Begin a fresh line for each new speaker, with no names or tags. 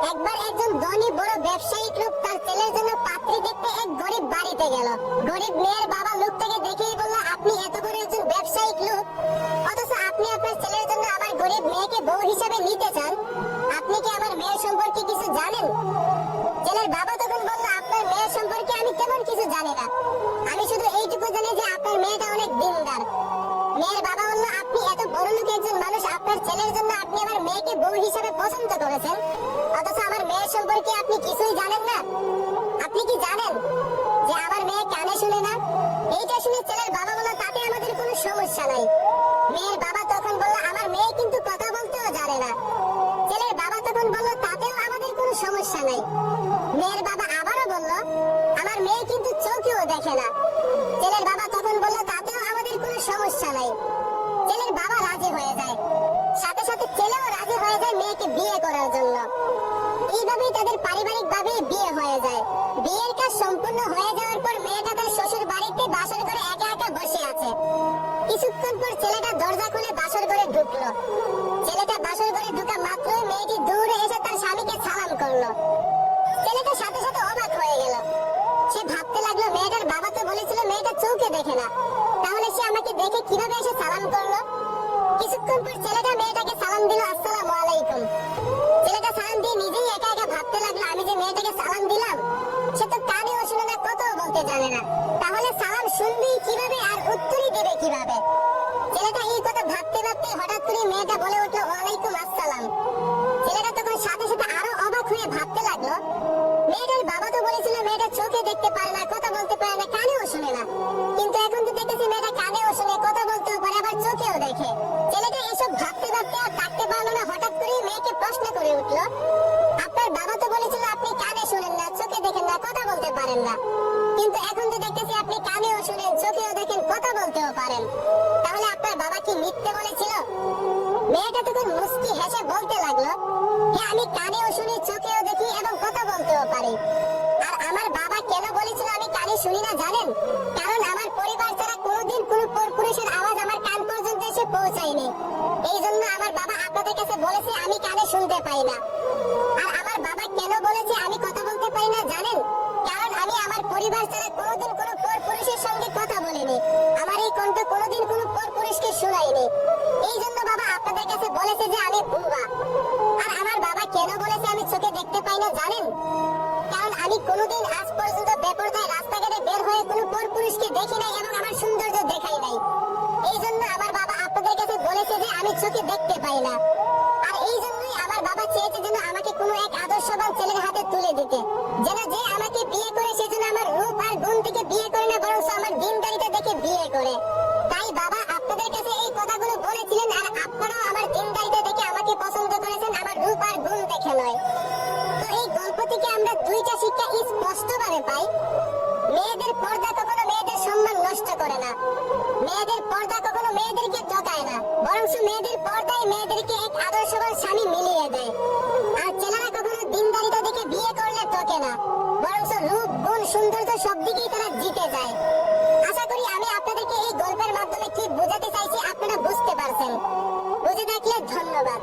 একবার একজন ধনী বড় ব্যবসায়িক লোক তার ছেলের জন্য পাত্রী দেখতে এক গরিব বাড়িতে গেল। গরিব মেয়ের বাবা লোকটাকে দেখেই বলল, আপনি এত বড় একজন ব্যবসায়িক লোক, অথচ আপনি আপনার ছেলের জন্য আমার গরিব মেয়েকে বউ হিসেবে নিতে চান? আপনি কি আমার মেয়ের সম্পর্কে কিছু জানেন? ছেলের বাবা তখন বলল, আপনার মেয়ের সম্পর্কে আমি তেমন কিছু জানি না, আমি শুধু এইটুকু জানি যে আপনার মেয়েটা অনেক দিনদার। মেয়ের বাবা বলল, আপনি এত বড় লোক একজন মানুষ, আপনার ছেলের জন্য আপনি আমার মেয়েকে বউ হিসেবে পছন্দ করেছেন, অথচ আমার মেয়ের সম্পর্কে আপনি কিছুই জানেন না। আপনি কি জানেন যে আমার মেয়ে কানে শুনে না? এইটা শুনে ছেলের বাবা বলল, তাতে আমাদের কোনো সমস্যা নাই। মেয়ের বাবা তখন বলল, আমার মেয়ে কিন্তু কথা বলতেও জানে না। ছেলের বাবা তখন বলল, তাতেও আমাদের কোনো সমস্যা নাই। মেয়ের বাবা আবারও বলল, আমার মেয়ে কিন্তু চোখেও দেখে না। ছেলের বাবা তখন বলল, তাতেও আমাদের কোনো সমস্যা নাই। ছেলের বাবা রাজি হয়ে যায়, সাথে সাথে ছেলেও রাজি হয়ে যায় মেয়েকে বিয়ে করার জন্য। এইভাবেই তাদের পারিবারিক ভাবে বিয়ে হয়ে যায়। বিয়ের কাজ সম্পূর্ণ হয়ে যাওয়ার পর মেয়েটা তার শ্বশুর বাড়িতে বাসর ঘরে একা একা বসে আছে। কিছুক্ষণ পর ছেলেটা দরজা খুলে বাসর ঘরে ঢুকলো। ছেলেটা বাসর ঘরে ঢুকা মাত্রই মেয়েটি দৌড়ে এসে তার স্বামীকে সালাম করলো। ছেলেটা সাথে সাথে অবাক হয়ে গেল। সে ভাবতে লাগলো, মেয়েটার বাবা তো বলেছিল মেয়েটা চোখে দেখে না, তাহলে সে আমাকে দেখে কিভাবে এসে সালাম করলো? কিছুক্ষণ পর ছেলেটা মেয়েটাকে সালাম দিল, আসসালামু আলাইকুম। ছেলেটা সালাম দিয়ে নিজেই একা একা ভাবতে লাগলো, আমি যে মেয়েটাকে সালাম দিলাম, সে তো কানেও শুনে না, কথাও বলতে জানে না, তাহলে সালাম শুনবেই কিভাবে আর উত্তরই দেবে কিভাবে? ছেলেটা এই কথা ভাবতে ভাবতে হঠাৎ করে মেয়েটা বলে উঠলো, ওয়ালাইকুম আসসালাম। ছেলেটা তখন সাথে সাথে আরো অবাক হয়ে ভাবতে লাগলো, মেয়েটার বাবা তো বলেছিল মেয়েটা চোখে দেখতে পারে না, কথা বলতে পারে না, কানেও শুনে না, কিন্তু এখন তো দেখতেছি মেয়েটা কানেও শুনে, কথা বলতেও পারে, আবার চোখেও দেখে। ছেলেটা এসব ভাবতে ভাবতে আর থাকতে পারলো না, হঠাৎ করে মেয়েকে প্রশ্ন করে উঠলো, আপনার বাবা তো বলেছিল আপনি কানে শুনেন না, চোখে দেখেন না, কথা বলতে পারেন না, কিন্তু এখন তো দেখতেছি আপনি কানেও শুনেন, চোখেও দেখেন, কথা বলতেও পারেন, তাহলে আপনার বাবা কি মিথ্যে বলেছিল? মেয়েটা তখন মুস্কি হেসে বলতে লাগলো, হ্যাঁ, আমি কানেও শুনি, চোখেও দেখি এবং কথা বলতেও পারি। আর আমার বাবা কেন বলেছিল আমি কানে শুনি না জানেন? কারণ আমার পরিবার ছাড়া কোনোদিন কোনো পরপুরুষের আওয়াজ আমার কান পর্যন্ত এসে পৌঁছায়নি। এই জন্য আমার বাবা আপনাদের কাছে বলেছে আমি কানে শুনতে পাই না। আর আমার বাবা কেন বলেছে আমি কথা বলতে পারি না জানেন? কারণ আমি আমার পরিবার ছাড়া কোনোদিন কোনো পরপুরুষের সঙ্গে কথা বলিনি, আমার এই কণ্ঠ কোনোদিন কোনো পরপুরুষকে শোনাইনি। এই জন্য বাবা আপনাদের কাছে বলেছে যে আমি বুবা। আর আমার বাবা কেন বলেছে আমি চোখে দেখতে পাই না জানেন? কারণ আমি কোনোদিন আজ পর্যন্ত বেপরদায় রাস্তাঘাটে বের হয়ে কোনো পরপুরুষকে দেখি নাই এবং আমার সৌন্দর্য দেখাই নাই। এই জন্য আমার বাবা আপনাদের কাছে বলেছে যে আমি চোখে দেখতে পাই না। আর এই জন্যই আমার বাবা চেয়েছে যেন আমাকে কোনো এক আদর্শবান ছেলের হাতে তুলে দিতে, যেন যে আমাকে বিয়ে করে সে যেন আমার রূপ আর গুণ থেকে বিয়ে করে না, বরং আমার দিনদারিতা দেখে বিয়ে করে। তাই বাবা আপনাদের কাছে এই কথাগুলো বলেছিলেন, আর আপনারাও আমার দিনদারিতা দেখে আমাকে পছন্দ করেছেন, আমার রূপ আর গুণ দেখে নয়। তো এই গল্প থেকে আমরা দুইটা শিক্ষা স্পষ্টভাবে পাই। মেয়েদের পর্দা কখনো মেয়েদের সম্মান নষ্ট করে না, মেয়েদের পর্দা কখনো মেয়েদেরকে ঠকায় না, বরং মেয়েদের পর্দায় মেয়েদেরকে এক আদর্শবান স্বামী মিলিয়ে দেয়। আর ছেলেরা কখনো দিনদারিতা দেখে বিয়ে করলে ঠকে না, বরং রূপ গুণ সৌন্দর্য সব দিকেই তারা জিতে যায়। আশা করি আমি আপনাদেরকে এই গল্পের মাধ্যমে কি বোঝাতে চাইছি আপনারা বুঝতে পারছেন। বুঝে থাকলে ধন্যবাদ।